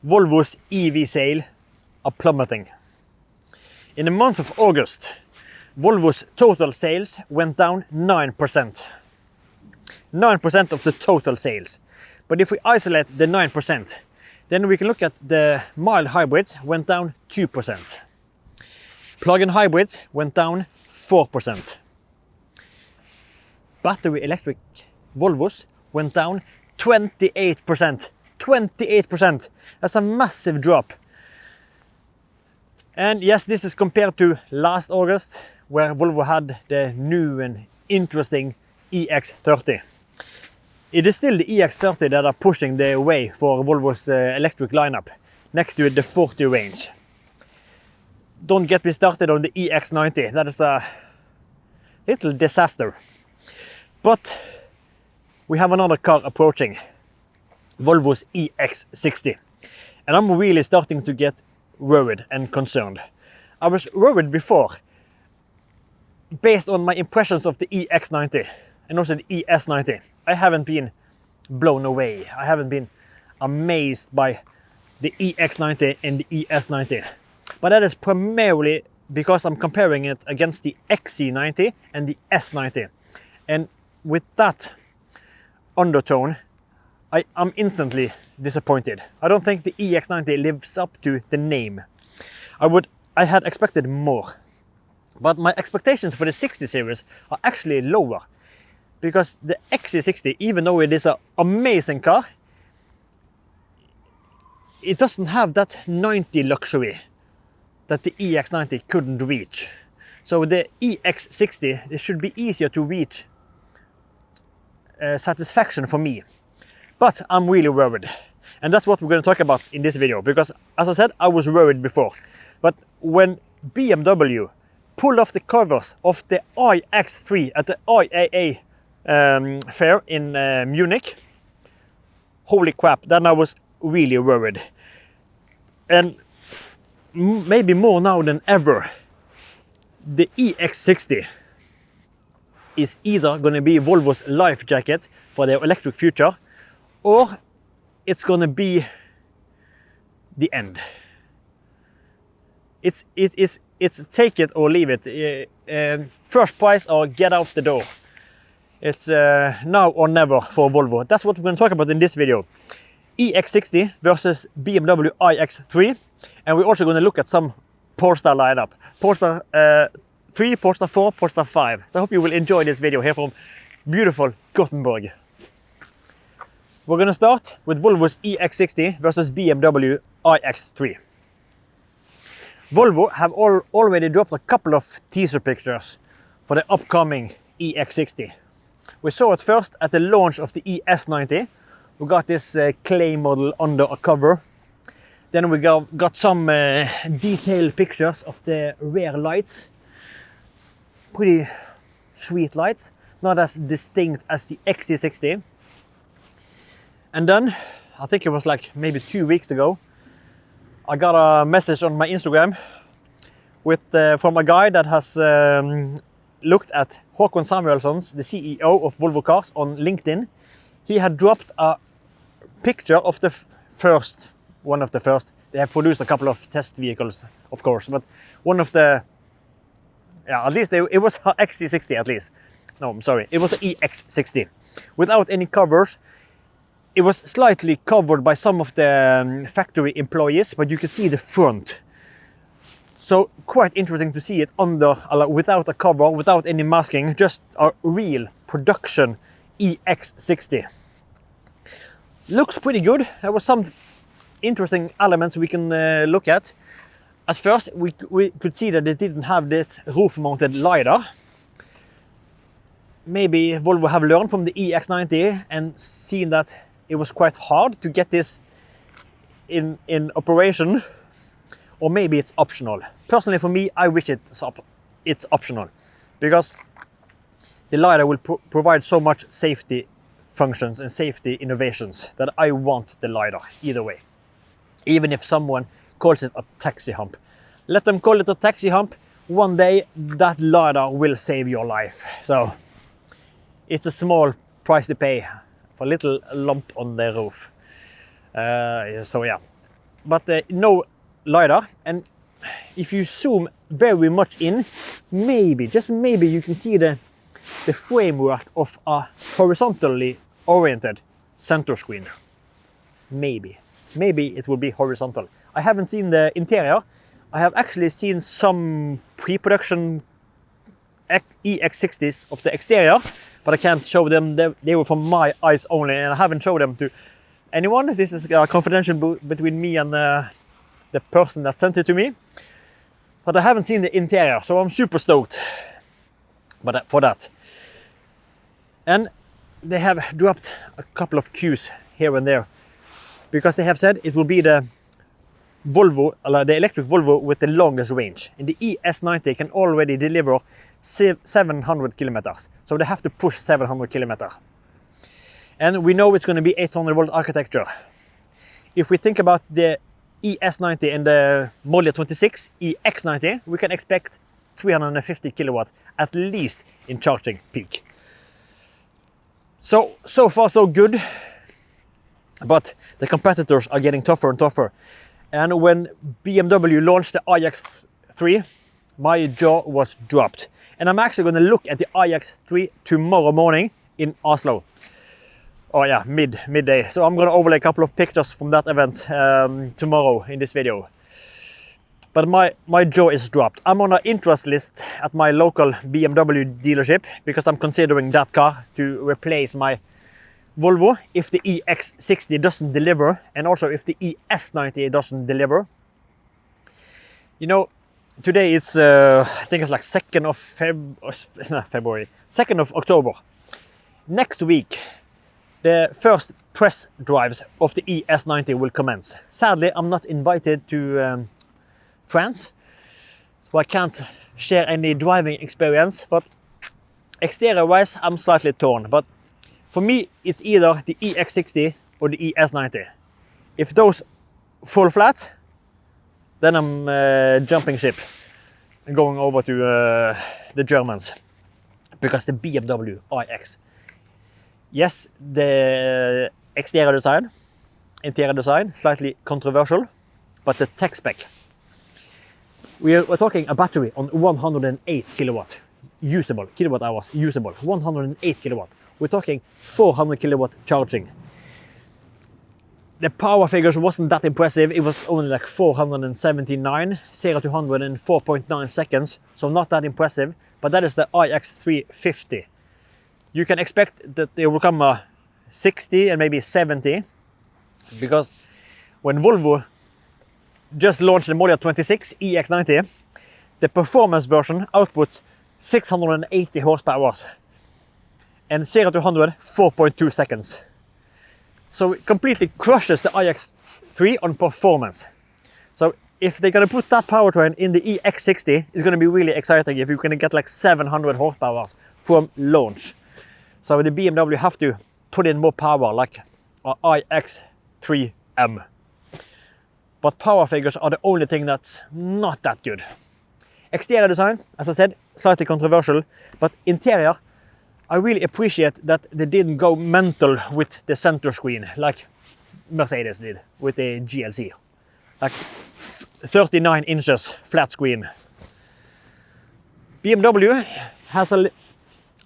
Volvo's EV sales are plummeting. In the month of August, Volvo's total sales went down 9%. 9% of the total sales. But if we isolate the 9%, then we can look at the mild hybrids went down 2%. Plug-in hybrids went down 4%. Battery electric Volvos went down 28%. 28%! That's a massive drop. And yes, this is compared to last August, where Volvo had the new and interesting EX30. It is still the EX30 that are pushing the way for Volvo's electric lineup, next to the 40 range. Don't get me started on the EX90, that is a little disaster. But we have another car approaching, Volvo's EX60. And I'm really starting to get worried and concerned. I was worried before, based on my impressions of the EX90 and also the ES90. I haven't been blown away. I haven't been amazed by the EX90 and the ES90. But that is primarily because I'm comparing it against the XC90 and the S90. And with that undertone, I'm instantly disappointed. I don't think the EX90 lives up to the name. I had expected more. But my expectations for the 60 series are actually lower. Because the XC60, even though it is an amazing car, it doesn't have that 90 luxury that the EX90 couldn't reach. So the EX60, it should be easier to reach satisfaction for me. But I'm really worried. And that's what we're going to talk about in this video. Because as I said, I was worried before. But when BMW pulled off the covers of the iX3 at the IAA fair in Munich, holy crap, then I was really worried. And maybe more now than ever, the EX60 is either going to be Volvo's life jacket for their electric future, or it's going to be the end. It's take it or leave it. First price or get out the door. It's now or never for Volvo. That's what we're going to talk about in this video. EX60 versus BMW iX3. And we're also going to look at some Polestar lineup. Polestar 3, Polestar 4, Polestar 5. So I hope you will enjoy this video here from beautiful Gøteborg. We're going to start with Volvo's EX60 versus BMW iX3. Volvo have already dropped a couple of teaser pictures for the upcoming EX60. We saw it first at the launch of the ES90. We got this clay model under a cover. Then we got some detailed pictures of the rear lights. Pretty sweet lights, not as distinct as the XC60. And then, I think it was like maybe 2 weeks ago, I got a message on my Instagram from a guy that has looked at Håkon Samuelsson's, the CEO of Volvo Cars, on LinkedIn. He had dropped a picture of the one of the first. They have produced a couple of test vehicles, of course, but one of the, yeah, at least it was an XC60 at least. No, I'm sorry, it was an EX60 without any covers. It was slightly covered by some of the factory employees, but you can see the front. So quite interesting to see it under, without a cover, without any masking, just a real production EX60. Looks pretty good. There was some interesting elements we can look at. At first, we could see that it didn't have this roof-mounted LiDAR. Maybe Volvo have learned from the EX90 and seen that it was quite hard to get this in operation, or maybe it's optional. Personally, for me, I wish it's optional, because the LiDAR will provide so much safety functions and safety innovations that I want the LiDAR either way. Even if someone calls it a taxi hump. Let them call it a taxi hump. One day that LiDAR will save your life. So it's a small price to pay for a little lump on the roof. So yeah, but no LiDAR. And if you zoom very much in, maybe, just maybe, you can see the framework of a horizontally oriented center screen. Maybe it will be horizontal. I haven't seen the interior. I have actually seen some pre-production EX60s of the exterior, but I can't show them. They were from my eyes only, and I haven't showed them to anyone. This is confidential between me and the person that sent it to me. But I haven't seen the interior, so I'm super stoked for that. And they have dropped a couple of cues here and there, because they have said it will be the Volvo, the electric Volvo with the longest range. And the ES90 can already deliver 700 kilometers, so they have to push 700 kilometers. And we know it's going to be 800 volt architecture. If we think about the ES90 and the Model 26 EX90, we can expect 350 kilowatt at least in charging peak. So far so good, but the competitors are getting tougher and tougher. And when BMW launched the iX3, my jaw was dropped. And I'm actually going to look at the iX3 tomorrow morning in Oslo. Oh yeah, midday. So I'm going to overlay a couple of pictures from that event tomorrow in this video. But my jaw is dropped. I'm on an interest list at my local BMW dealership because I'm considering that car to replace my Volvo if the EX60 doesn't deliver, and also if the ES90 doesn't deliver. You know, today it's I think it's like 2nd of February, 2nd of October. Next week, the first press drives of the ES90 will commence. Sadly, I'm not invited to France, so I can't share any driving experience, but exterior wise I'm slightly torn. But for me, it's either the EX60 or the ES90. If those fall flat, then I'm jumping ship and going over to the Germans, because the BMW iX. Yes, the exterior design, interior design, slightly controversial, but the tech spec. We're talking a battery on 108 kilowatt usable, kilowatt hours usable, 108 kilowatt. We're talking 400 kilowatt charging. The power figures wasn't that impressive. It was only like 479, 0 to 100 in 4.9 seconds. So not that impressive, but that is the iX350. You can expect that there will come a 60 and maybe 70, because when Volvo just launched the Model 26 EX90, the performance version outputs 680 horsepower and 0 to 100 4.2 seconds. So it completely crushes the iX3 on performance. So if they're going to put that powertrain in the EX60, it's going to be really exciting if you're going to get like 700 horsepower from launch. So the BMW have to put in more power, like iX3M. But power figures are the only thing that's not that good. Exterior design, as I said, slightly controversial, but interior, I really appreciate that they didn't go mental with the center screen like Mercedes did with the GLC. Like 39 inches flat screen. BMW has a,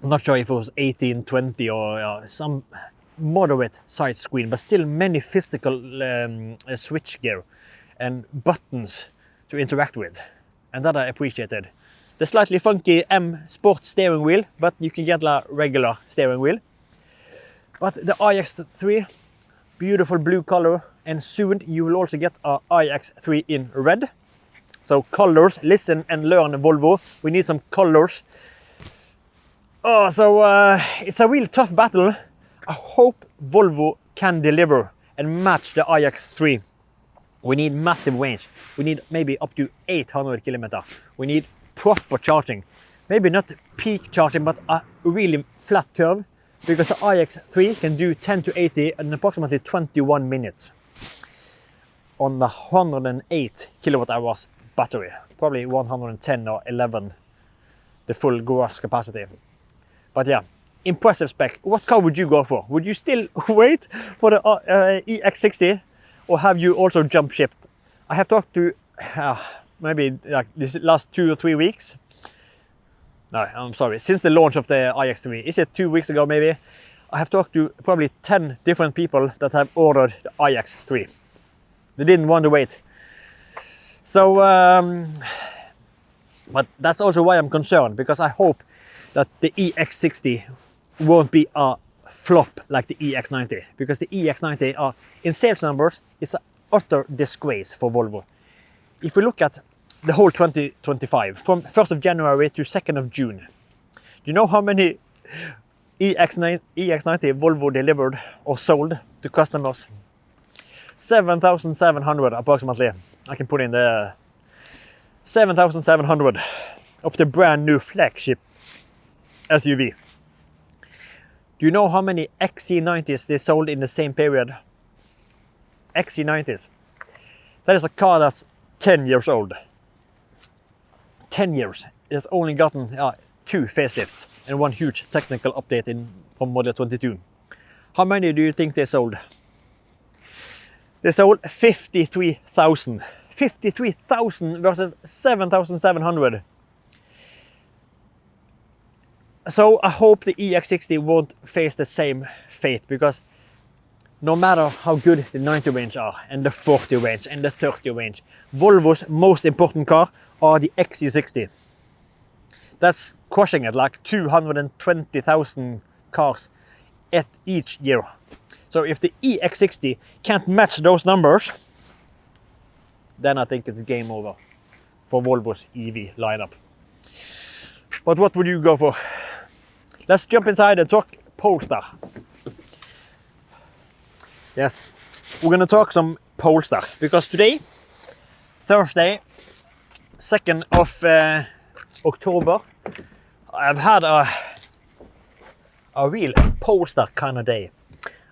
I'm not sure if it was 18, 20 or some moderate size screen, but still many physical switch gear and buttons to interact with, and that I appreciated. The slightly funky M Sport steering wheel, but you can get a regular steering wheel. But the iX3, beautiful blue color, and soon you will also get a iX3 in red. So colors, listen and learn Volvo. We need some colors. Oh, so it's a real tough battle. I hope Volvo can deliver and match the iX3. We need massive range. We need maybe up to 800 kilometers. We need proper charging. Maybe not peak charging, but a really flat curve, because the iX3 can do 10 to 80 in approximately 21 minutes on the 108 kilowatt hours battery. Probably 110 or 11, the full gross capacity. But yeah, impressive spec. What car would you go for? Would you still wait for the EX60, or have you also jump shipped I have talked to maybe like this last 2 or 3 weeks. No, I'm sorry, since the launch of the iX3. Is it 2 weeks ago maybe? I have talked to probably 10 different people that have ordered the iX3. They didn't want to wait. So, but that's also why I'm concerned, because I hope that the EX60 won't be a flop like the EX90, because the EX90 are, in sales numbers, it's an utter disgrace for Volvo. If we look at the whole 2025, from 1st of January to 2nd of June, do you know how many EX90 Volvo delivered or sold to customers? 7,700 approximately. I can put in the 7,700 of the brand new flagship SUV. Do you know how many XC90s they sold in the same period? XC90s. That is a car that's 10 years old. 10 years. It has only gotten 2 facelifts and 1 huge technical update from Model 22. How many do you think they sold? They sold 53,000. 53,000 versus 7,700. So I hope the EX60 won't face the same fate, because no matter how good the 90 range are, and the 40 range, and the 30 range, Volvo's most important car are the XC60. That's crushing it, like 220,000 cars at each year. So if the EX60 can't match those numbers, then I think it's game over for Volvo's EV lineup. But what would you go for? Let's jump inside and talk Polestar. Yes, we're gonna talk some Polestar, because today, Thursday, 2nd of October, I've had a real Polestar kind of day.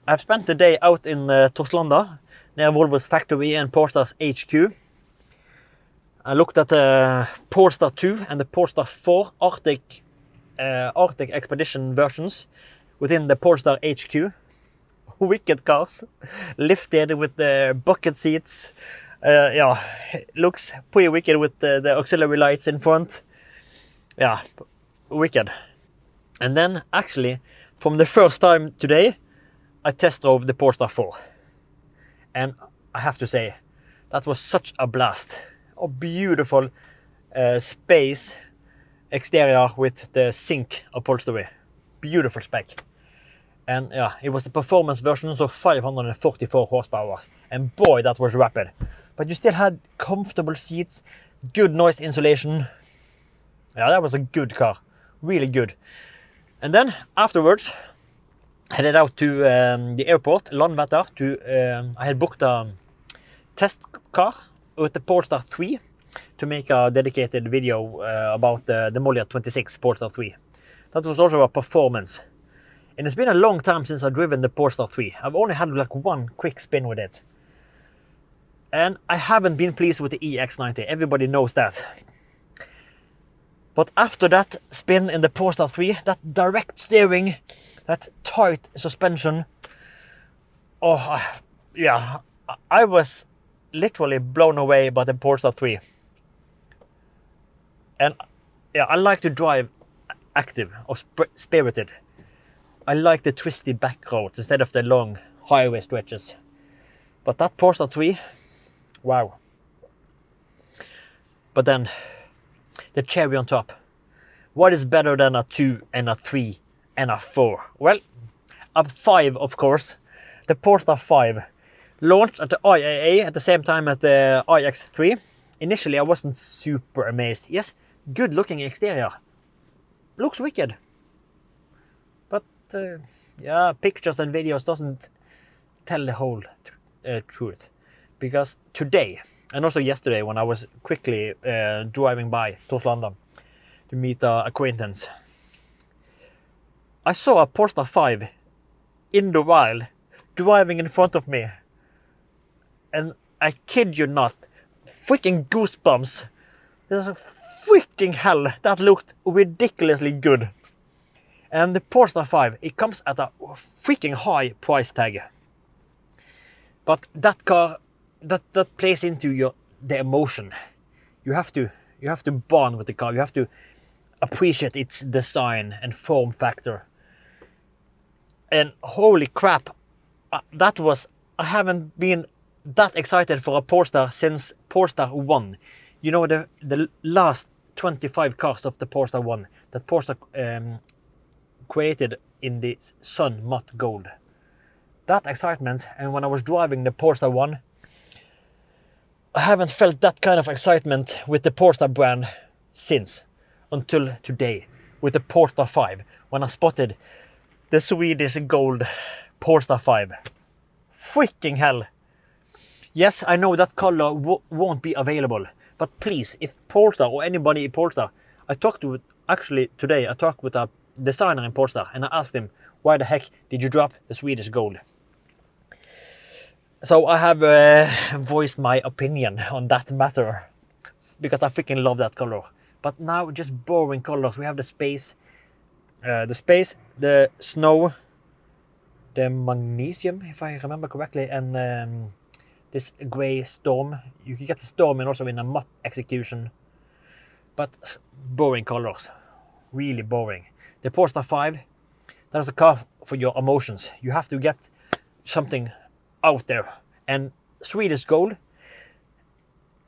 I've spent the day out in Torslanda, near Volvo's factory and Polestar's HQ. I looked at the Polestar 2 and the Polestar 4 Arctic Expedition versions within the Polestar HQ. Wicked cars, lifted with the bucket seats. Yeah, looks pretty wicked with the auxiliary lights in front. Yeah, wicked. And then actually, from the first time today, I test drove the Polestar 4. And I have to say, that was such a blast. A beautiful space exterior with the zinc upholstery. Beautiful spec. And yeah, it was the performance version, so 544 horsepower. And boy, that was rapid. But you still had comfortable seats, good noise insulation. Yeah, that was a good car. Really good. And then afterwards, headed out to the airport, Landvetter. I had booked a test car with the Polestar 3 to make a dedicated video about the Model 26 Polestar 3. That was also a performance. And it's been a long time since I've driven the Polestar 3. I've only had like 1 quick spin with it. And I haven't been pleased with the EX90. Everybody knows that. But after that spin in the Polestar 3, that direct steering, that tight suspension, oh yeah, I was literally blown away by the Polestar 3. And yeah, I like to drive active or spirited. I like the twisty back roads instead of the long highway stretches. But that Polestar 3, wow. But then, the cherry on top. What is better than a 2 and a 3 and a 4? Well, a 5 of course. The Polestar 5 launched at the IAA at the same time as the iX3. Initially I wasn't super amazed. Yes, good looking exterior. Looks wicked. But yeah, pictures and videos doesn't tell the whole truth. Because today, and also yesterday when I was quickly driving by Torslanda to meet an acquaintance, I saw a Polestar 5 in the wild driving in front of me. And I kid you not, freaking goosebumps. There's a freaking hell, that looked ridiculously good. And the Polestar 5, it comes at a freaking high price tag. But that car, that plays into your the emotion. You have to bond with the car. You have to appreciate its design and form factor. And holy crap, I haven't been that excited for a Polestar since Polestar 1. You know, the last 25 cars of the Polestar 1 that Polestar created in the sun matte gold. That excitement, and when I was driving the Polestar 1, I haven't felt that kind of excitement with the Polestar brand since, until today, with the Polestar 5, when I spotted the Swedish gold Polestar 5. Freaking hell! Yes, I know that color won't be available, but please, if Polestar or anybody in Polestar, actually today I talked with a designer in Polestar and I asked him, why the heck did you drop the Swedish gold? So I have voiced my opinion on that matter, because I freaking love that color. But now just boring colors. We have the space, the snow, the magnesium, if I remember correctly, and this grey storm. You can get the storm and also in a matte execution, but boring colors, really boring. The Polestar 5, that is a car for your emotions. You have to get something out there, and Swedish gold,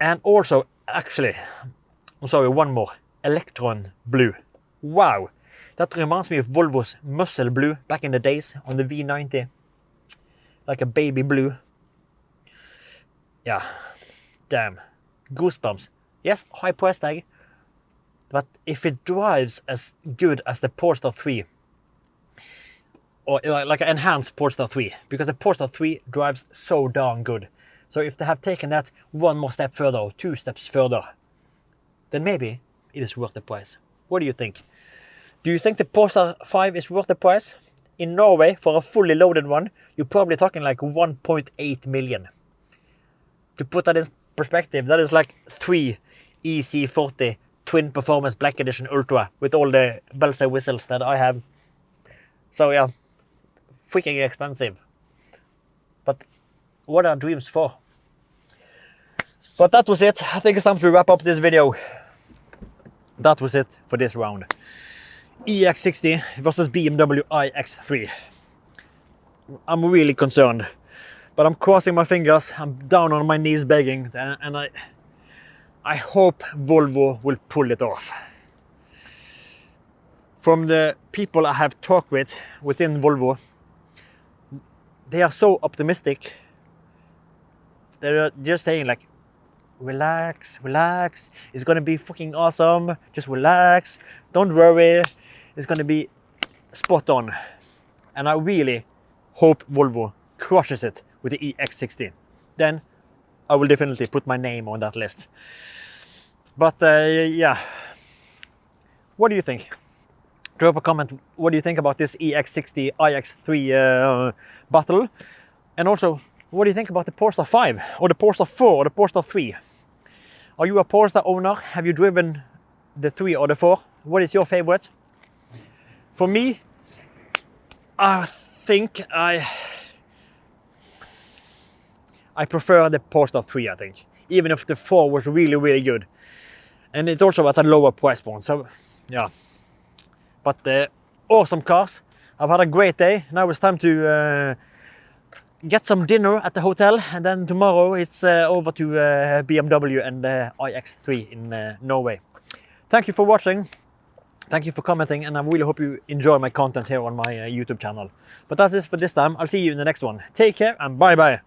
and also actually, I'm sorry, one more, electron blue. Wow, that reminds me of Volvo's muscle blue back in the days on the V90, like a baby blue. Yeah, damn, goosebumps. Yes, high price tag, but if it drives as good as the Polestar 3, or like an enhanced Polestar 3, because the Polestar 3 drives so darn good. So if they have taken that one more step further, or 2 steps further, then maybe it is worth the price. What do you think? Do you think the Polestar 5 is worth the price? In Norway, for a fully loaded one, you're probably talking like 1.8 million. To put that in perspective, that is like 3 EC40 Twin Performance Black Edition Ultra with all the bells and whistles that I have. So yeah, freaking expensive. But what are dreams for? But that was it. I think it's time to wrap up this video. That was it for this round. EX60 versus BMW iX3. I'm really concerned, but I'm crossing my fingers. I'm down on my knees begging, and I hope Volvo will pull it off. From the people I have talked with within Volvo, they are so optimistic. They're just saying like, relax, relax. It's gonna be fucking awesome. Just relax. Don't worry. It's gonna be spot on. And I really hope Volvo crushes it with the EX60. Then I will definitely put my name on that list. But yeah, what do you think? Drop a comment. What do you think about this EX60 iX3 battle? And also, what do you think about the Polestar 5 or the Polestar 4 or the Polestar 3? Are you a Polestar owner? Have you driven the 3 or the 4? What is your favorite? For me, I think I prefer the Polestar 3, I think. Even if the 4 was really, really good. And it's also at a lower price point, so yeah. But awesome cars. I've had a great day. Now it's time to get some dinner at the hotel, and then tomorrow it's over to BMW and iX3 in Norway. Thank you for watching. Thank you for commenting, and I really hope you enjoy my content here on my YouTube channel. But that's it for this time. I'll see you in the next one. Take care and bye bye.